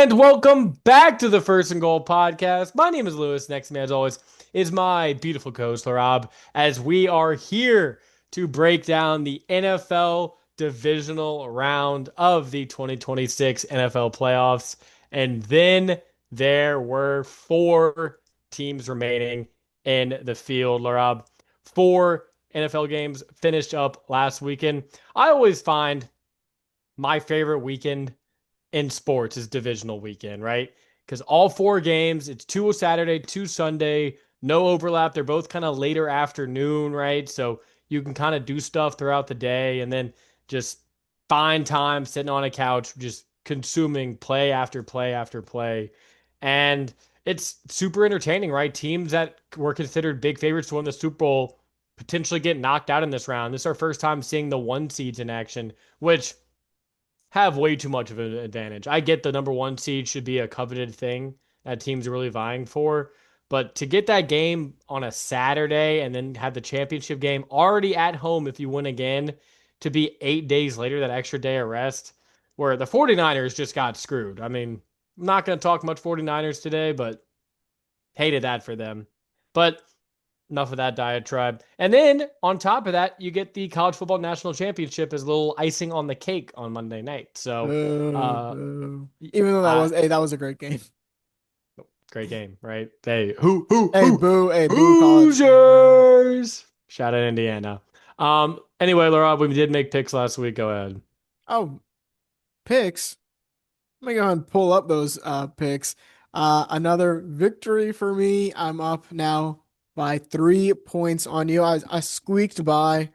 And welcome back to the First and Goal podcast. My name is Lewis. Next to me, as always, is my beautiful co-host, Laraib, as we are here to break down the NFL divisional round of the 2026 NFL playoffs. And then there were four teams remaining in the field, Laraib. Four NFL games finished up last weekend. I always find my favorite weekend in sports is divisional weekend, right? Because all four games, it's two Saturday, two Sunday, no overlap. They're both kind of later afternoon, right? So you can kind of do stuff throughout the day and then just find time sitting on a couch, just consuming play after play after play. And it's super entertaining, right? Teams that were considered big favorites to win the Super Bowl potentially get knocked out in this round. This is our first time seeing the one seeds in action, which have way too much of an advantage. I get the number one seed should be a coveted thing that teams are really vying for. But to get that game on a Saturday and then have the championship game already at home if you win again, to be 8 days later, that extra day of rest, where the 49ers just got screwed. I mean, I'm not going to talk much 49ers today, but hated that for them. But enough of that diatribe. And then on top of that, you get the college football national championship as a little icing on the cake on Monday night. So, Boo, uh, boo. Even though uh that was a great game. great game, right? Hey, Hey, boo, college. Hoosiers! Shout out Indiana. Anyway, Laura, we did make picks last week. Go ahead. Oh, picks. Let me go ahead and pull up those picks. Another victory for me. I'm up now by 3 points on you. I squeaked by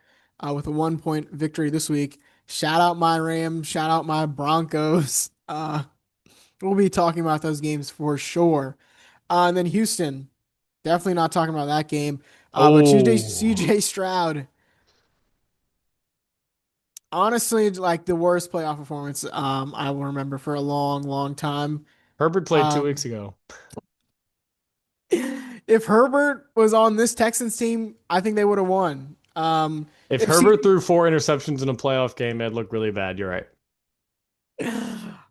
with a 1 point victory this week. Shout out my Rams. Shout out my Broncos. We'll be talking about those games for sure. And then Houston. Definitely not talking about that game. But Oh, CJ Stroud, honestly, like the worst playoff performance I will remember for a long, long time. Herbert played 2 weeks Um, ago. if Herbert was on this Texans team, I think they would have won. If If C Herbert threw four interceptions in a playoff game, it'd look really bad. You're right.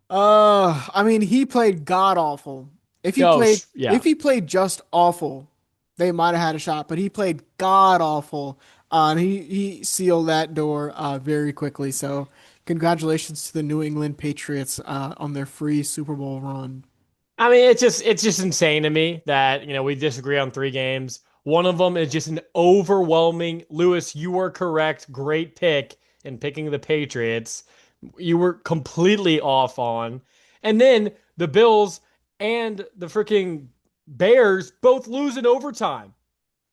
I mean, he played god awful. Oh, yeah. If he played just awful, they might have had a shot, but he played god awful. And he sealed that door very quickly. So congratulations to the New England Patriots on their free Super Bowl run. I mean, it's just insane to me that, we disagree on three games. One of them is just an overwhelming Lewis, you were correct. Great pick in picking the Patriots. You were completely off on. And then the Bills and the freaking Bears both lose in overtime.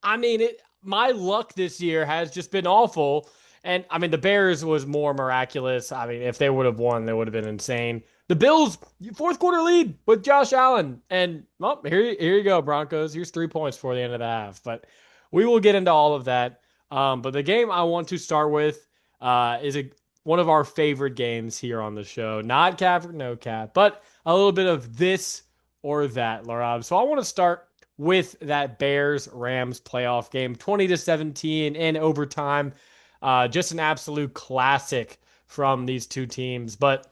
I mean, my luck this year has just been awful. And I mean, the Bears was more miraculous. I mean, if they would have won, they would have been insane. The Bills, fourth quarter lead with Josh Allen. And well, here you go, Broncos. Here's 3 points for the end of the half. But we will get into all of that. But the game I want to start with is one of our favorite games here on the show. Not cap or no cap, but a little bit of this or that, Larab. So I want to start with that Bears Rams playoff game, 20-17 in overtime. Just an absolute classic from these two teams. But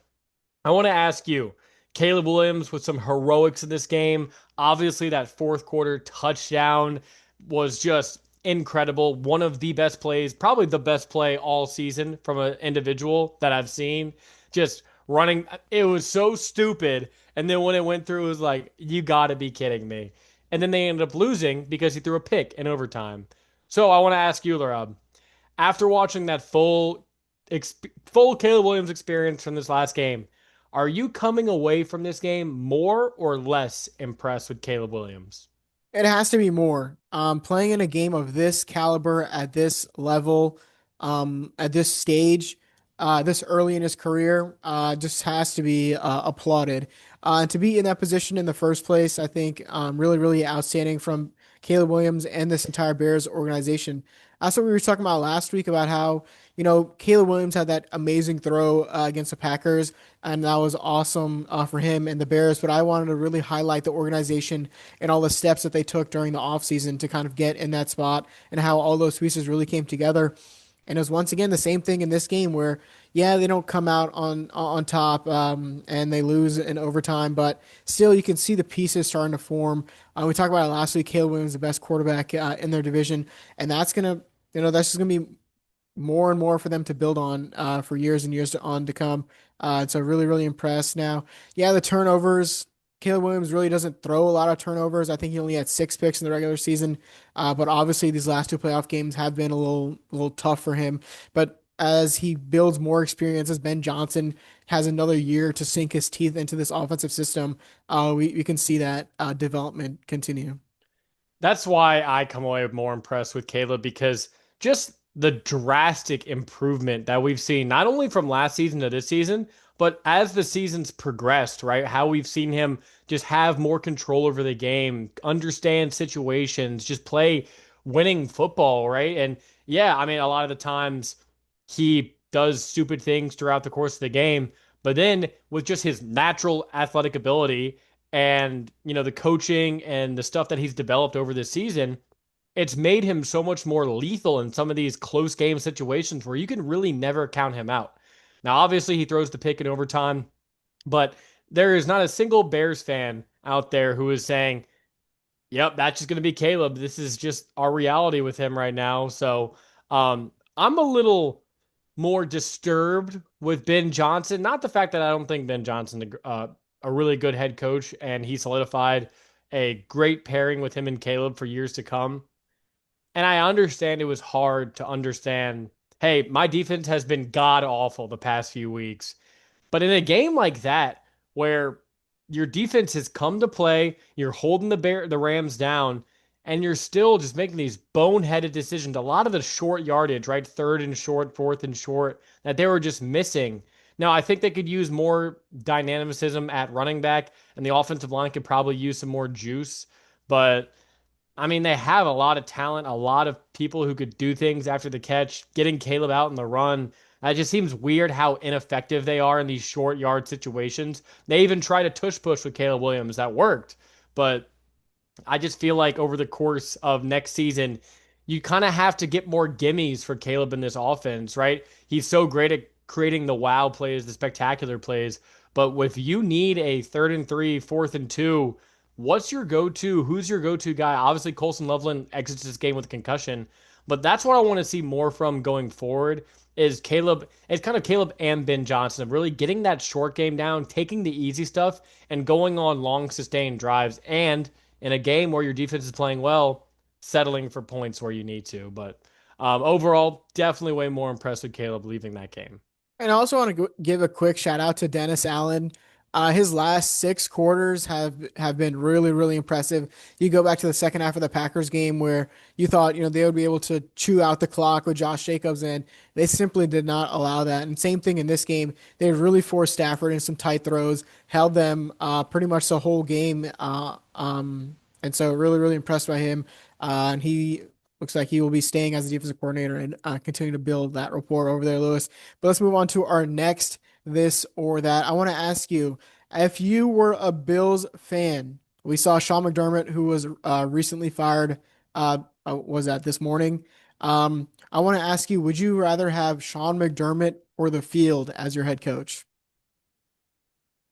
I want to ask you, Caleb Williams with some heroics in this game. Obviously, that fourth quarter touchdown was just incredible. One of the best plays, probably the best play all season from an individual that I've seen. Just running, it was so stupid. And then when it went through, it was like, you got to be kidding me. And then they ended up losing because he threw a pick in overtime. So I want to ask you, Larab, after watching that full Caleb Williams experience from this last game, are you coming away from this game more or less impressed with Caleb Williams? It has to be more. Playing in a game of this caliber at this level, at this stage, this early in his career, just has to be applauded. And to be in that position in the first place, I think really, really outstanding from Caleb Williams and this entire Bears organization. That's what we were talking about last week about how, Caleb Williams had that amazing throw against the Packers, and that was awesome for him and the Bears. But I wanted to really highlight the organization and all the steps that they took during the offseason to kind of get in that spot and how all those pieces really came together. And it was once again the same thing in this game where, Yeah, they don't come out on top, and they lose in overtime, but still, you can see the pieces starting to form. We talked about it last week. Caleb Williams, the best quarterback in their division, and that's just gonna be more and more for them to build on for years and years on to come. So really, really impressed. Now, yeah, the turnovers. Caleb Williams really doesn't throw a lot of turnovers. I think he only had 6 picks in the regular season, but obviously these last two playoff games have been a little tough for him. But as he builds more experience, as Ben Johnson has another year to sink his teeth into this offensive system, we can see that development continue. That's why I come away more impressed with Caleb because just the drastic improvement that we've seen, not only from last season to this season, but as the seasons progressed, right? How we've seen him just have more control over the game, understand situations, just play winning football, right? And yeah, I mean, a lot of the times he does stupid things throughout the course of the game, but then with just his natural athletic ability and the coaching and the stuff that he's developed over this season, it's made him so much more lethal in some of these close game situations where you can really never count him out. Now, obviously, he throws the pick in overtime, but there is not a single Bears fan out there who is saying, "Yep, that's just going to be Caleb. This is just our reality with him right now." So, I'm a little more disturbed with Ben Johnson. Not the fact that I don't think Ben Johnson a really good head coach, and he solidified a great pairing with him and Caleb for years to come. And I understand it was hard to understand. Hey, my defense has been god awful the past few weeks. But in a game like that, where your defense has come to play, you're holding the Rams down, and you're still just making these boneheaded decisions. A lot of the short yardage, right? Third and short, fourth and short, that they were just missing. Now, I think they could use more dynamicism at running back, and the offensive line could probably use some more juice. But I mean, they have a lot of talent, a lot of people who could do things after the catch. Getting Caleb out in the run, it just seems weird how ineffective they are in these short yard situations. They even tried a tush push with Caleb Williams that worked, but I just feel like over the course of next season, you kind of have to get more gimmies for Caleb in this offense, right? He's so great at creating the wow plays, the spectacular plays. But if you need a third and three, fourth and two, what's your go-to? Who's your go-to guy? Obviously, Colson Loveland exits this game with a concussion, but that's what I want to see more from going forward. Is Caleb? It's kind of Caleb and Ben Johnson of really getting that short game down, taking the easy stuff, and going on long sustained drives and in a game where your defense is playing well, settling for points where you need to. But overall, definitely way more impressed with Caleb leaving that game. And I also want to give a quick shout out to Dennis Allen. His last 6 quarters have been really, really impressive. You go back to the second half of the Packers game where you thought, they would be able to chew out the clock with Josh Jacobs, and they simply did not allow that. And same thing in this game. They really forced Stafford in some tight throws, held them pretty much the whole game. And so really, really impressed by him. And he looks like he will be staying as a defensive coordinator and continue to build that rapport over there, Lewis. But let's move on to our next this or that. I want to ask you if you were a Bills fan. We saw Sean McDermott, who was recently fired. Was that this morning? I want to ask you: would you rather have Sean McDermott or the field as your head coach?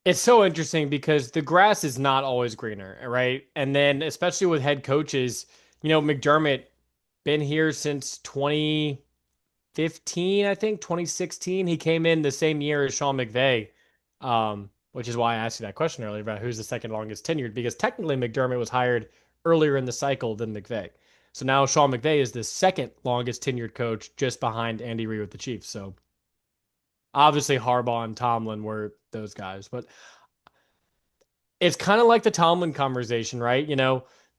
It's so interesting because the grass is not always greener, right? And then especially with head coaches, McDermott been here since 2015, I think 2016. He came in the same year as Sean McVay, which is why I asked you that question earlier about who's the second longest tenured, because technically McDermott was hired earlier in the cycle than McVay. So now Sean McVay is the second longest tenured coach, just behind Andy Reid with the Chiefs. So obviously Harbaugh and Tomlin were those guys, but it's kind of like the Tomlin conversation, right?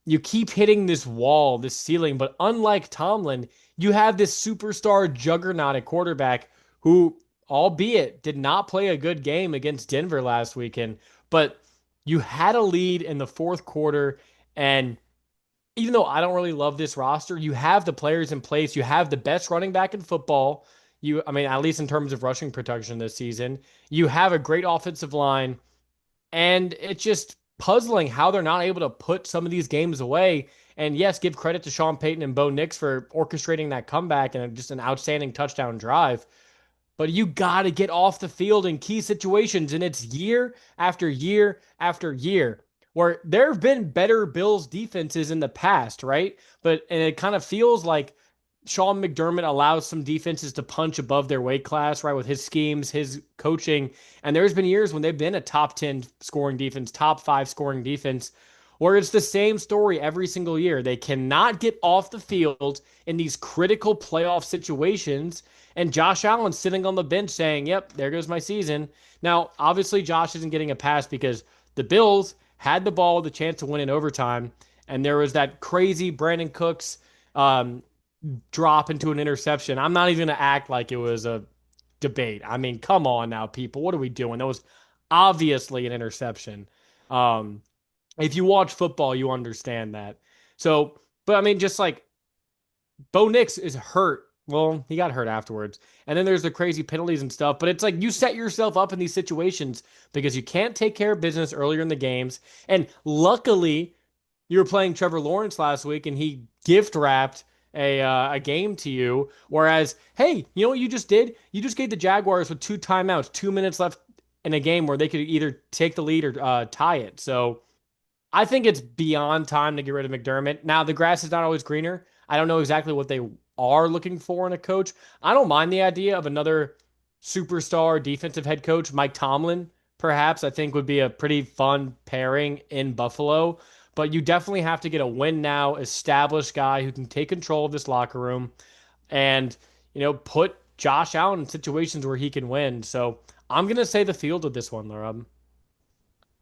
You keep hitting this wall, this ceiling, but unlike Tomlin, you have this superstar juggernaut at quarterback who, albeit did not play a good game against Denver last weekend, but you had a lead in the fourth quarter. And even though I don't really love this roster, you have the players in place. You have the best running back in football. I mean, at least in terms of rushing production this season, you have a great offensive line. And it's just puzzling how they're not able to put some of these games away. And yes, give credit to Sean Payton and Bo Nix for orchestrating that comeback and just an outstanding touchdown drive. but you got to get off the field in key situations. And it's year after year after year where there have been better Bills defenses in the past, right? And it kind of feels like Sean McDermott allows some defenses to punch above their weight class, right? With his schemes, his coaching. And there's been years when they've been a top 10 scoring defense, top five scoring defense, where it's the same story every single year. They cannot get off the field in these critical playoff situations. And Josh Allen's sitting on the bench saying, yep, there goes my season. Now, obviously, Josh isn't getting a pass because the Bills had the ball with a chance to win in overtime. And there was that crazy Brandon Cooks um, drop into an interception. I'm not even going to act like it was a debate. I mean, come on now, people. What are we doing? That was obviously an interception. Um, if you watch football, you understand that. So, but I mean, just like Bo Nix is hurt. Well, he got hurt afterwards. And then there's the crazy penalties and stuff. But it's like you set yourself up in these situations because you can't take care of business earlier in the games. And luckily, you were playing Trevor Lawrence last week and he gift wrapped a game to you. Whereas, hey, you know what you just did? You just gave the Jaguars with two timeouts, 2 minutes left in a game where they could either take the lead or tie it. So I think it's beyond time to get rid of McDermott. Now, the grass is not always greener. I don't know exactly what they are looking for in a coach. I don't mind the idea of another superstar defensive head coach, Mike Tomlin, perhaps. I think would be a pretty fun pairing in Buffalo. But you definitely have to get a win now, established guy who can take control of this locker room and, put Josh Allen in situations where he can win. So I'm going to say the field with this one, Laura.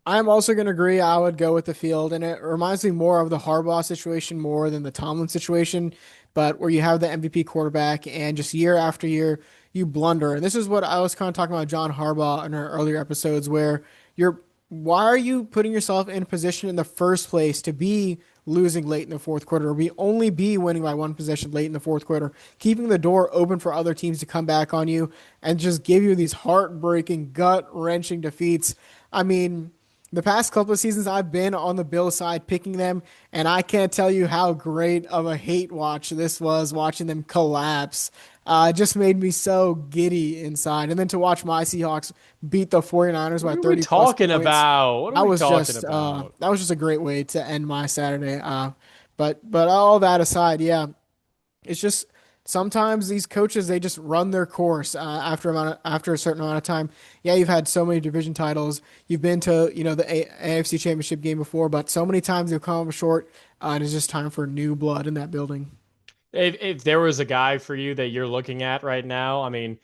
I'm also going to agree. I would go with the field, and it reminds me more of the Harbaugh situation more than the Tomlin situation, but where you have the MVP quarterback and just year after year you blunder. And this is what I was kind of talking about John Harbaugh in our earlier episodes, where why are you putting yourself in a position in the first place to be losing late in the fourth quarter, or we only be winning by one possession late in the fourth quarter, keeping the door open for other teams to come back on you and just give you these heartbreaking, gut wrenching defeats. I mean, the past couple of seasons I've been on the Bill side picking them, and I can't tell you how great of a hate watch this was watching them collapse. It just made me so giddy inside. And then to watch my Seahawks beat the 49ers What by are we 30 plus talking points, about? What are we talking about? that was just a great way to end my Saturday. But all that aside, yeah, it's just sometimes these coaches they just run their course after a certain amount of time. Yeah, you've had so many division titles. You've been to the AFC Championship game before, but so many times you've come up short, and it's just time for new blood in that building. If there was a guy for you that you're looking at right now, I mean,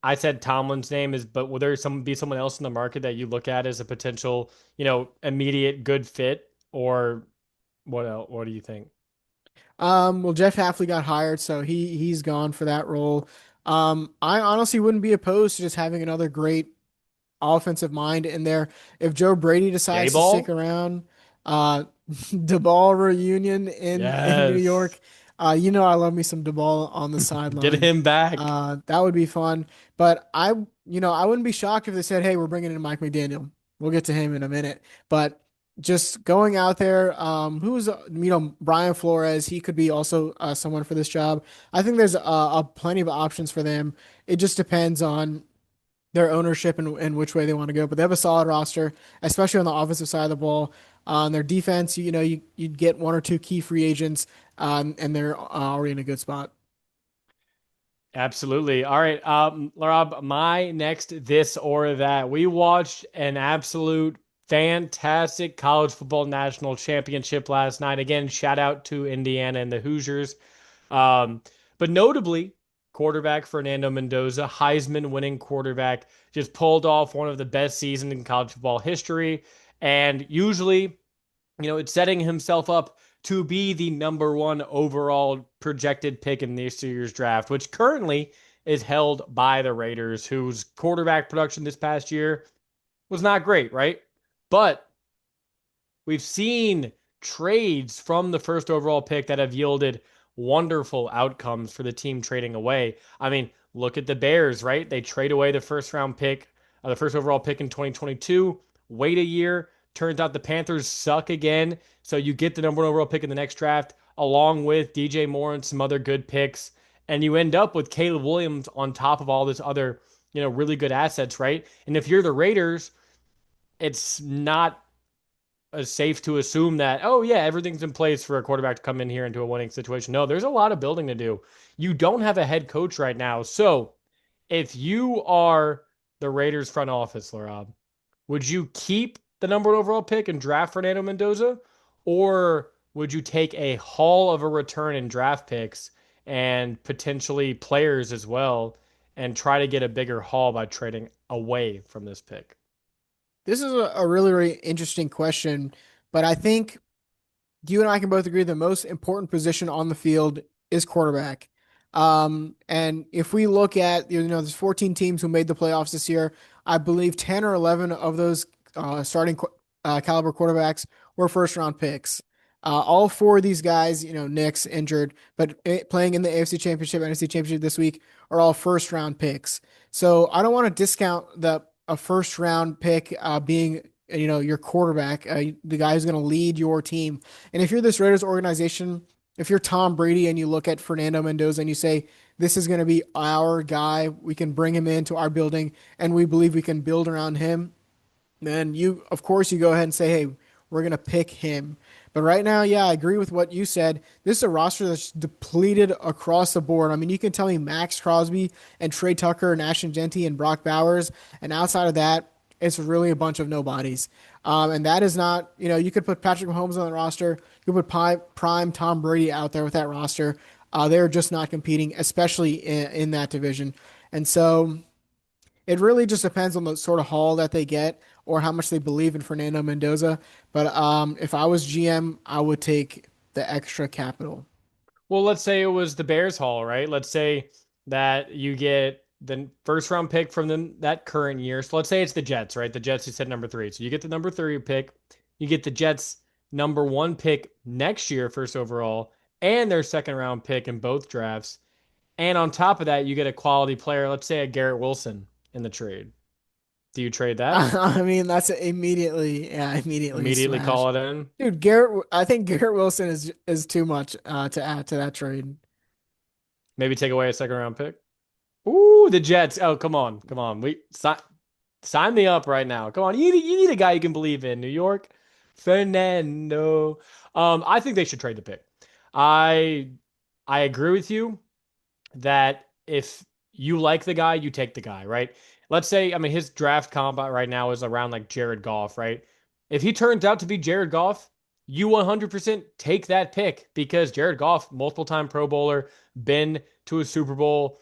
I said Tomlin's name is, but will there someone else in the market that you look at as a potential, immediate good fit, or what else? What do you think? Well, Jeff Hafley got hired, so he's gone for that role. I honestly wouldn't be opposed to just having another great offensive mind in there. If Joe Brady decides to stick Dayball? around, DeBall reunion in New Yes. York. I love me some DeBall on the Get sideline. him back. That would be fun. But I wouldn't be shocked if they said, "Hey, we're bringing in Mike McDaniel." We'll get to him in a minute. But just going out there, who's Brian Flores? He could be also someone for this job. I think there's a plenty of options for them. It just depends on their ownership and which way they want to go. But they have a solid roster, especially on the offensive side of the ball. On their defense, you'd get one or two key free agents, and they're already in a good spot. Absolutely. All right. Rob, my next this or that. We watched an absolute fantastic college football national championship last night. Again, shout out to Indiana and the Hoosiers. Um, but notably, quarterback Fernando Mendoza, Heisman winning quarterback, just pulled off one of the best seasons in college football history. And usually, it's setting himself up to be the number one overall projected pick in this year's draft, which currently is held by the Raiders, whose quarterback production this past year was not great, right? But we've seen trades from the first overall pick that have yielded wonderful outcomes for the team trading away. I mean, look at the Bears, right? They trade away the first round pick, the first overall pick in 2022, wait a year. Turns out the Panthers suck again. So you get the number one overall pick in the next draft, along with DJ Moore and some other good picks. and you end up with Caleb Williams on top of all this other, really good assets, right? And if you're the Raiders, it's not as safe to assume that, oh yeah, everything's in place for a quarterback to come in here into a winning situation. No, there's a lot of building to do. You don't have a head coach right now. So if you are the Raiders front office, Laraib, would you keep the number one overall pick and draft Fernando Mendoza? Or would you take a haul of a return in draft picks and potentially players as well and try to get a bigger haul by trading away from this pick? This is a really, really interesting question, but I think you and I can both agree the most important position on the field is quarterback. And if we look at, there's 14 teams who made the playoffs this year. I believe 10 or 11 of those starting caliber quarterbacks were first round picks. All four of these guys, Nick's injured, but playing in the AFC Championship, NFC Championship this week are all first round picks. So I don't want to discount the a first round pick being your quarterback, the guy who's going to lead your team. And if you're this Raiders organization, if you're Tom Brady and you look at Fernando Mendoza and you say, this is going to be our guy, we can bring him into our building and we believe we can build around him, then of course, you go ahead and say, hey, we're going to pick him. But right now, yeah, I agree with what you said. This is a roster that's depleted across the board. I mean, you can tell me Max Crosby and Trey Tucker and Ashton Genty and Brock Bowers. And outside of that, it's really a bunch of nobodies. And that is not, you could put Patrick Mahomes on the roster. You could put prime Tom Brady out there with that roster. They're just not competing, especially in that division. And so it really just depends on the sort of haul that they get or how much they believe in Fernando Mendoza. But if I was GM, I would take the extra capital. Well, let's say it was the Bears haul, right? Let's say that you get the first round pick from them that current year. So let's say it's the Jets, right? The Jets, you said number three. So you get the number three pick. You get the Jets' number one pick next year, first overall, and their second round pick in both drafts. And on top of that, you get a quality player, let's say a Garrett Wilson in the trade. Do you trade that? I mean, that's immediately a Immediately smash. call it in? Dude, I think Garrett Wilson is too much to add to that trade. Maybe take away a second round pick? Ooh, the Jets. Oh, come on. Come on. Sign me up right now. Come on. You need a guy you can believe in, New York. Fernando. I think they should trade the pick. I I agree with you that if you like the guy, you take the guy, right? Let's say, I mean, his draft comp right now is around like Jared Goff, right? If he turns out to be Jared Goff, you 100% take that pick because Jared Goff, multiple time Pro Bowler, been to a Super Bowl.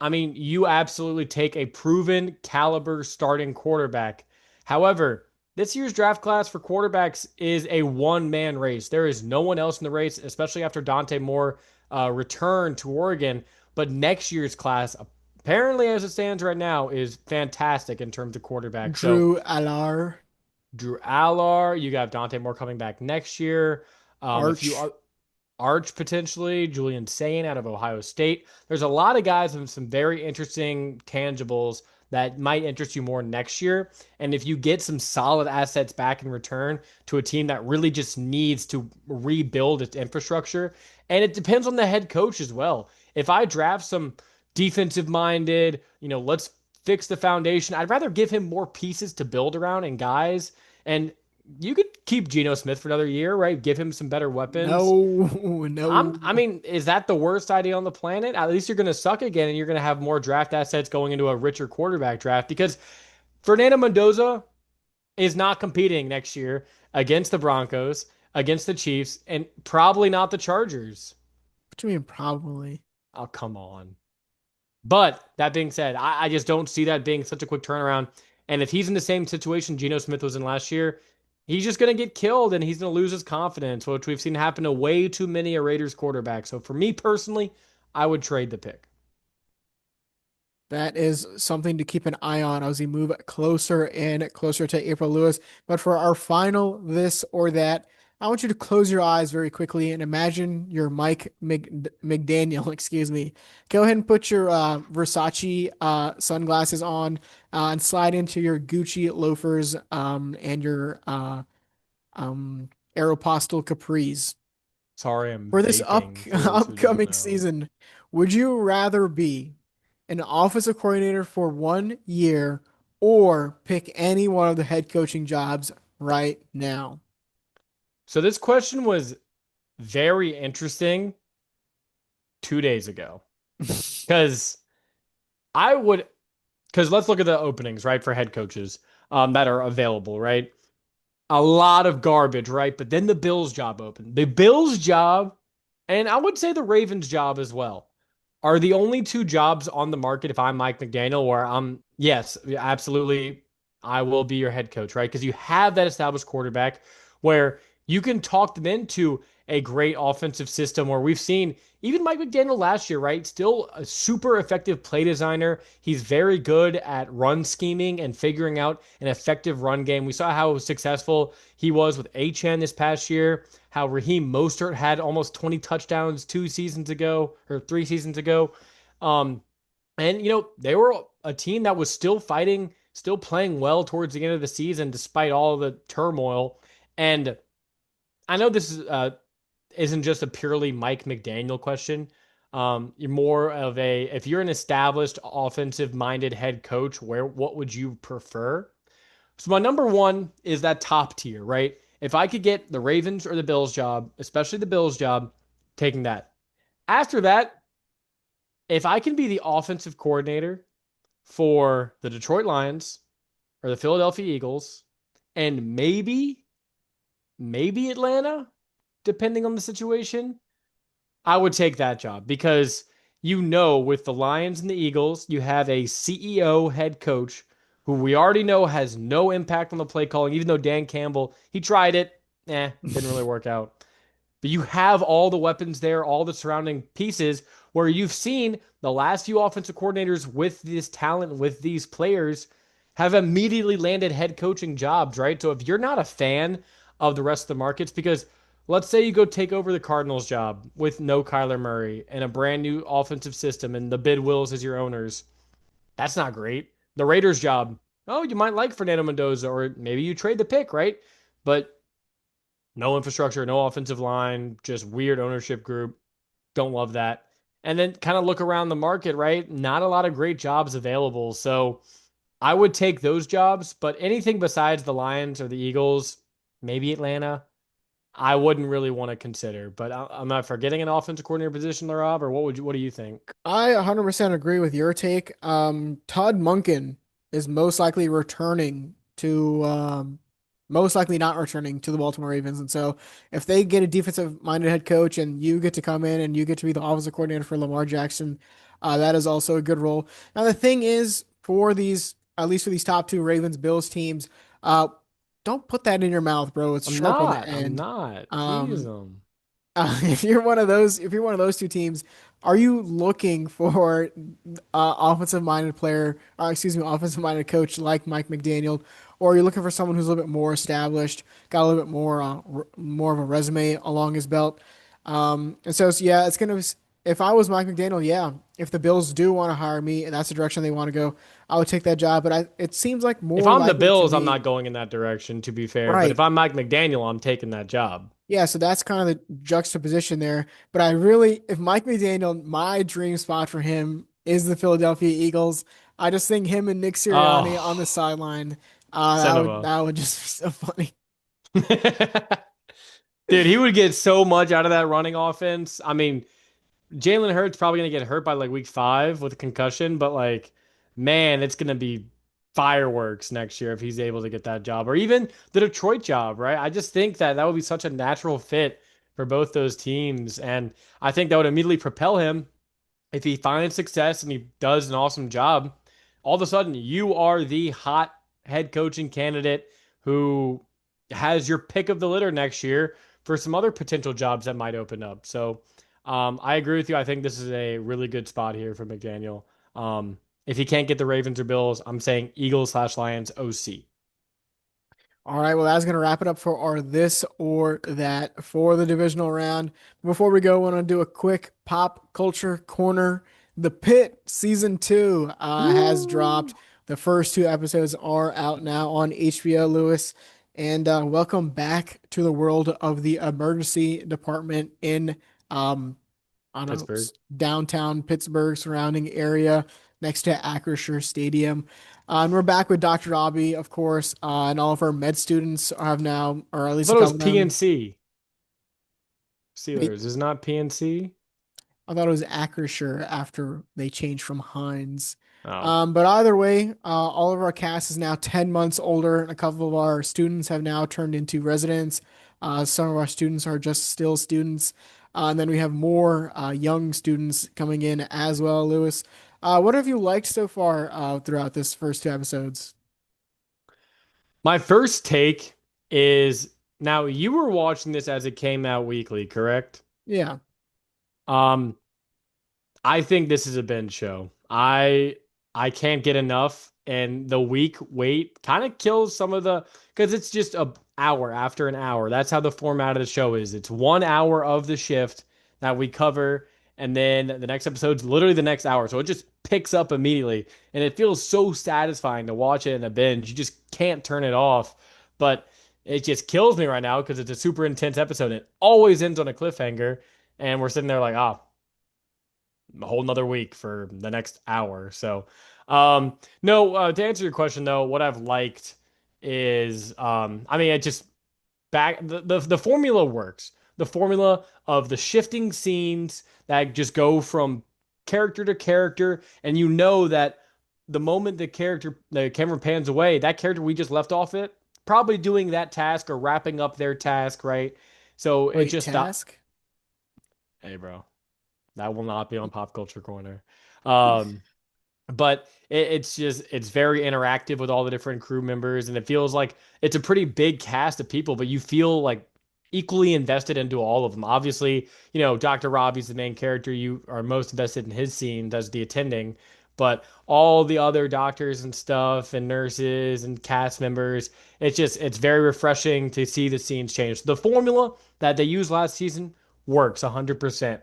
I mean, you absolutely take a proven caliber starting quarterback. However, this year's draft class for quarterbacks is a one-man race. There is no one else in the race, especially after Dante Moore returned to Oregon. But next year's class, apparently as it stands right now, is fantastic in terms of quarterback. So Drew Alar, Drew Allar, you got Dante Moore coming back next year. If you Arch. are Arch potentially, Julian Sane out of Ohio State. There's a lot of guys with some very interesting tangibles that might interest you more next year. And if you get some solid assets back in return to a team that really just needs to rebuild its infrastructure, and it depends on the head coach as well. If I draft some defensive minded, let's fix the foundation, I'd rather give him more pieces to build around and guys. And you could keep Geno Smith for another year, right? Give him some better weapons. No, no. I mean, is that the worst idea on the planet? At least you're going to suck again and you're going to have more draft assets going into a richer quarterback draft because Fernando Mendoza is not competing next year against the Broncos, against the Chiefs, and probably not the Chargers. What do you mean, probably? Oh, come on. But that being said, I just don't see that being such a quick turnaround. And if he's in the same situation Geno Smith was in last year, he's just going to get killed and he's going to lose his confidence, which we've seen happen to way too many Raiders quarterbacks. So for me personally, I would trade the pick. That is something to keep an eye on as we move closer and closer to April Lewis. But for our final this or that, I want you to close your eyes very quickly and imagine your McDaniel, excuse me. Go ahead and put your Versace sunglasses on and slide into your Gucci loafers and your Aeropostale capris. Sorry, I'm For this vaping for those who don't upcoming know. season, would you rather be an offensive coordinator for 1 year or pick any one of the head coaching jobs right now? So this question was very interesting 2 days ago because I would because let's look at the openings, right, for head coaches that are available, right? A lot of garbage, right? But then the Bills job opened. The Bills job, and I would say the Ravens job as well, are the only two jobs on the market if I'm Mike McDaniel where I'm, yes, absolutely, I will be your head coach, right? Because you have that established quarterback where you can talk them into a great offensive system where we've seen even Mike McDaniel last year, right? Still a super effective play designer. He's very good at run scheming and figuring out an effective run game. We saw how successful he was with Achane this past year, how Raheem Mostert had almost 20 touchdowns 2 seasons ago or 3 seasons ago. Um, and, they were a team that was still fighting, still playing well towards the end of the season, despite all the turmoil. And I know this isn't just a purely Mike McDaniel question. You're more of if you're an established offensive minded head coach, what would you prefer? So my number one is that top tier, right? If I could get the Ravens or the Bills job, especially the Bills job, taking that. After that, if I can be the offensive coordinator for the Detroit Lions or the Philadelphia Eagles, and maybe Atlanta, depending on the situation, I would take that job because with the Lions and the Eagles, you have a CEO head coach who we already know has no impact on the play calling, even though Dan Campbell, he tried it, didn't really work out. But you have all the weapons there, all the surrounding pieces where you've seen the last few offensive coordinators with this talent, with these players, have immediately landed head coaching jobs, right? So if you're not a fan of the rest of the markets, because let's say you go take over the Cardinals job with no Kyler Murray and a brand new offensive system and the Bid Wills as your owners, that's not great. The Raiders job, oh, you might like Fernando Mendoza, or maybe you trade the pick, right? But no infrastructure, no offensive line, just weird ownership group. Don't love that. And then kind of look around the market, right? Not a lot of great jobs available. So I would take those jobs, but anything besides the Lions or the Eagles, maybe Atlanta, I wouldn't really want to consider. But I'm not forgetting an offensive coordinator position, Laraib, or what do you think? I 100% agree with your take. Todd Monken is most likely not returning to the Baltimore Ravens. And so if they get a defensive minded head coach and you get to come in and you get to be the offensive coordinator for Lamar Jackson, that is also a good role. Now, the thing is for at least for these top two Ravens Bills teams, uh, don't put that in your mouth, bro. It's I'm sharp on the not. I'm end. not. Tease Um, them. if you're one of those two teams, are you looking for offensive minded player, excuse me, offensive minded coach like Mike McDaniel, or are you looking for someone who's a little bit more established, got a little bit more of a resume along his belt? Yeah, if I was Mike McDaniel, yeah, if the Bills do want to hire me and that's the direction they want to go, I would take that job. But it seems like If more I'm the likely to Bills, I'm me, not going in that direction, to be fair. But if right? I'm Mike McDaniel, I'm taking that job. Yeah, so that's kind of the juxtaposition there. But if Mike McDaniel, my dream spot for him is the Philadelphia Eagles. I just think him and Nick Sirianni on the Oh, sideline, son of a. that would just be so funny. Dude, he would get so much out of that running offense. I mean, Jalen Hurts probably gonna get hurt by like week 5 with a concussion, but like, man, it's gonna be fireworks next year if he's able to get that job, or even the Detroit job, right? I just think that would be such a natural fit for both those teams, and I think that would immediately propel him if he finds success and he does an awesome job. All of a sudden, you are the hot head coaching candidate who has your pick of the litter next year for some other potential jobs that might open up. So, I agree with you. I think this is a really good spot here for McDaniel. If he can't get the Ravens or Bills, I'm saying Eagles/Lions OC. All right, well, that's going to wrap it up for our this or that for the divisional round. Before we go, I want to do a quick pop culture corner. The Pit season two has Woo! dropped. The first two episodes are out now on HBO, Lewis. and welcome back to the world of the emergency department in um, I don't know, Pittsburgh. downtown Pittsburgh, surrounding area next to Acrisure Stadium. And we're back with Dr. Robbie, of course, and all of our med students have now, or at I least a thought it was couple of them. PNC They, Steelers. Is it not PNC? I thought it was Acrisure after they changed from Heinz. Oh, But either way, all of our cast is now 10 months older, and a couple of our students have now turned into residents. Some of our students are just still students. And then we have more young students coming in as well, Lewis. What have you liked so far throughout this first two episodes? my first take is now you were watching this as it came out weekly, correct? Yeah, Um, I think this is a binge show. I can't get enough, and the week wait kind of kills some of the because it's just a hour after an hour. That's how the format of the show is. It's 1 hour of the shift that we cover, and then the next episode's literally the next hour. So it just picks up immediately, and it feels so satisfying to watch it in a binge. You just can't turn it off, but it just kills me right now because it's a super intense episode. It always ends on a cliffhanger, and we're sitting there like, ah, a whole nother week for the next hour. So, no, to answer your question though, what I've liked is, I mean, it just the formula works. The formula of the shifting scenes that just go from character to character, and you know that the moment the camera pans away, that character we just left off it, probably doing that task or wrapping up their task, right? So it wait, just stop. Task? Hey, bro, that will not be on Pop Culture Corner. Um, but it's very interactive with all the different crew members, and it feels like it's a pretty big cast of people, but you feel like equally invested into all of them. Obviously, Dr. Robbie's the main character. You are most invested in his scene, does the attending, but all the other doctors and stuff and nurses and cast members, it's very refreshing to see the scenes change. The formula that they used last season works 100%.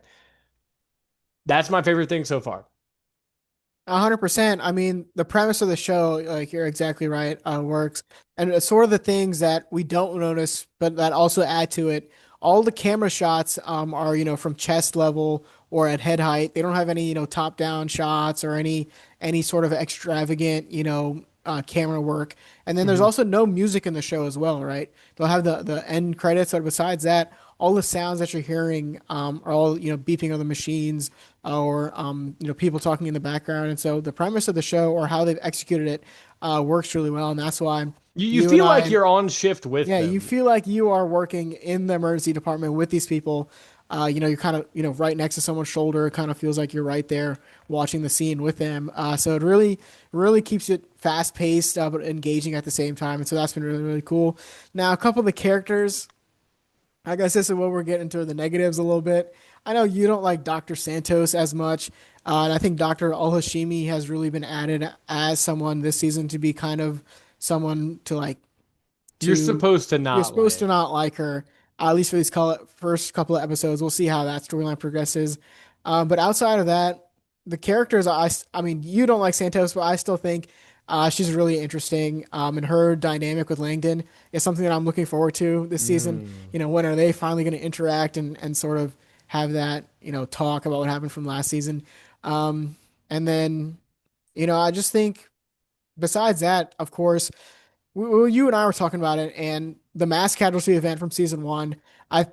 That's my favorite thing so far. 100%. I mean, the premise of the show, like you're exactly right, works. And it's sort of the things that we don't notice, but that also add to it. All the camera shots are, from chest level or at head height. They don't have any, top-down shots or any sort of extravagant, camera work. And then there's Mhm. also no music in the show as well, right? They'll have the end credits, but besides that, all the sounds that you're hearing are all, beeping of the machines or people talking in the background. And so the premise of the show or how they've executed it works really well, and that's why You you and feel like I, you're on shift with yeah, you them. feel like you are working in the emergency department with these people. You're kind of right next to someone's shoulder. It kind of feels like you're right there watching the scene with them. So it really keeps it fast paced but engaging at the same time. And so that's been really cool. Now a couple of the characters. I guess this is where we're getting into the negatives a little bit. I know you don't like Dr. Santos as much, and I think Dr. Al-Hashimi has really been added as someone this season to be kind of someone to like You're to supposed to you're not supposed to like. not like her, at least for these first couple of episodes. We'll see how that storyline progresses. But outside of that, the characters, I mean, you don't like Santos, but I still think she's really interesting. And her dynamic with Langdon is something that I'm looking forward to this season. Mm. When are they finally going to interact and sort of have that, talk about what happened from last season? And then, I just think besides that, of course, you and I were talking about it, and the mass casualty event from season one, I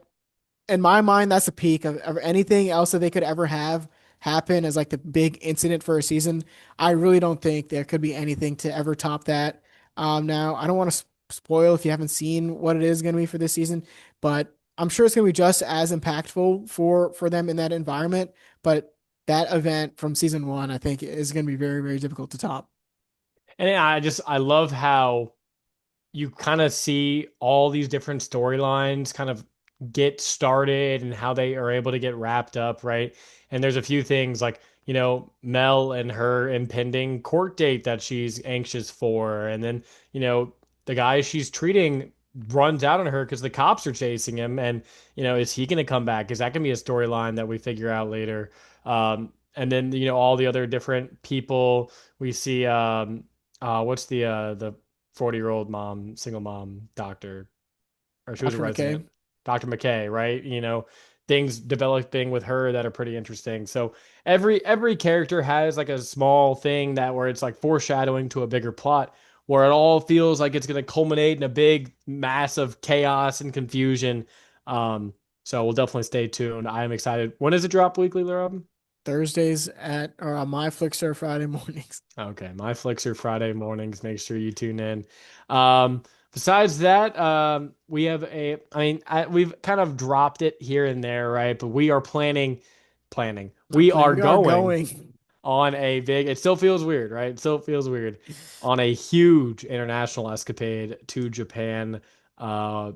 in my mind, that's the peak of anything else that they could ever have happen as like the big incident for a season. I really don't think there could be anything to ever top that. Now, I don't want to spoil if you haven't seen what it is going to be for this season, but I'm sure it's going to be just as impactful for them in that environment. But that event from season one, I think, is going to be very difficult to top. And I love how you kind of see all these different storylines kind of get started and how they are able to get wrapped up, right? And there's a few things like, Mel and her impending court date that she's anxious for. And then, the guy she's treating runs out on her because the cops are chasing him. And, is he going to come back? Is that going to be a storyline that we figure out later? And then, all the other different people we see, what's the 40-year-old mom, single mom, doctor, or she was a Dr. McKay. resident, Dr. McKay, right? Things developing with her that are pretty interesting. So every character has like a small thing that where it's like foreshadowing to a bigger plot where it all feels like it's going to culminate in a big mass of chaos and confusion. Um, so we'll definitely stay tuned. I am excited. When does it drop weekly, Laura? Thursdays at or on my Flickster Friday mornings. Okay, my flicks are Friday mornings. Make sure you tune in. Um, Besides that, we have we've kind of dropped it here and there, right? But we are planning. Not We playing. are We are going going. on a big, it still feels weird, right? It still feels weird on a huge international escapade to Japan. Uh,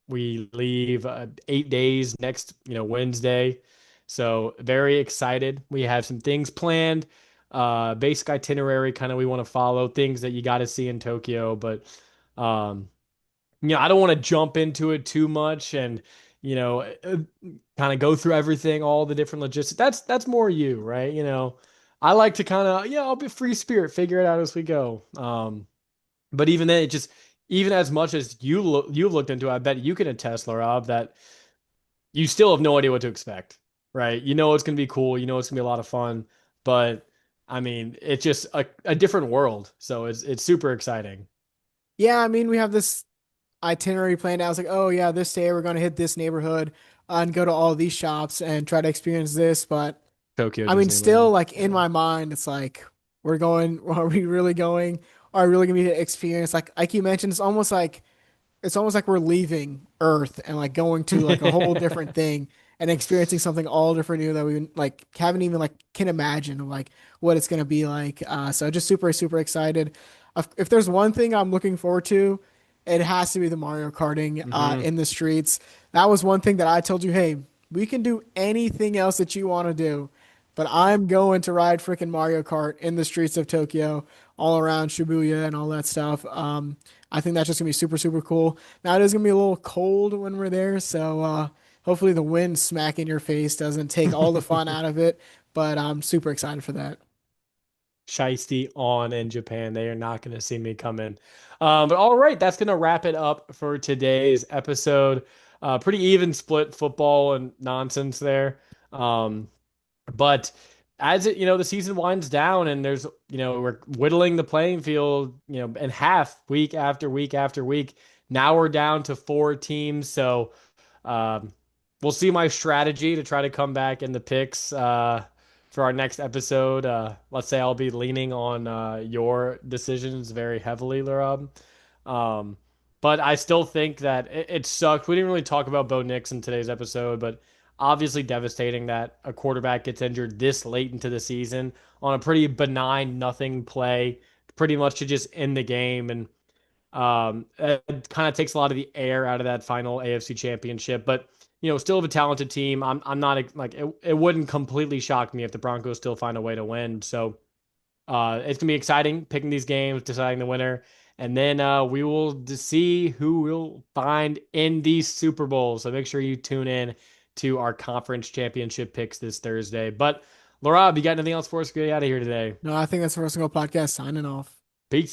we leave 8 days next, Wednesday. So very excited. We have some things planned, basic itinerary kind of we want to follow, things that you got to see in Tokyo, but um, I don't want to jump into it too much and, kind of go through everything, all the different logistics. That's more you, right? I like to kind of, I'll be free spirit, figure it out as we go. But even then, it just even as much as you've looked into it, I bet you can attest, Rob, that you still have no idea what to expect, right? You know it's gonna be cool, you know it's gonna be a lot of fun, but I mean, it's just a different world. So it's super exciting. Yeah, I mean, we have this itinerary planned out. I was like, oh yeah, this day we're gonna hit this neighborhood and go to all these shops and try to experience this. But Tokyo I mean, still, Disneyland. like in Yeah. my mind, it's like we're going. Are we really going? Are we really gonna be to experience like you mentioned? It's almost like we're leaving Earth and like going to like a whole different thing and experiencing something all different new that we like haven't even like can imagine of like what it's gonna be like. So just super excited. If there's one thing I'm looking forward to, it has to be the Mario Karting hmm in the streets. That was one thing that I told you, hey, we can do anything else that you want to do, but I'm going to ride freaking Mario Kart in the streets of Tokyo, all around Shibuya and all that stuff. I think that's just gonna be super cool. Now it is gonna be a little cold when we're there, so hopefully the wind smack in your face doesn't take all the fun out of it. But I'm super excited for that. Shiesty on in Japan. They are not going to see me coming. But all right, that's going to wrap it up for today's episode. Pretty even split football and nonsense there. Um, But as the season winds down and we're whittling the playing field, in half week after week after week. Now we're down to 4 teams. So um, we'll see my strategy to try to come back in the picks for our next episode. Let's say I'll be leaning on your decisions very heavily, Laurab. Um, but I still think that it sucked. We didn't really talk about Bo Nix in today's episode, but obviously devastating that a quarterback gets injured this late into the season on a pretty benign nothing play, pretty much to just end the game. And it kind of takes a lot of the air out of that final AFC championship. But still have a talented team. I'm not like it wouldn't completely shock me if the Broncos still find a way to win. So it's gonna be exciting picking these games, deciding the winner, and then we will see who we'll find in these Super Bowls. So make sure you tune in to our conference championship picks this Thursday. But Laura, you got anything else for us to get out of here today? No, I think that's the First and Goal podcast signing off. Peace.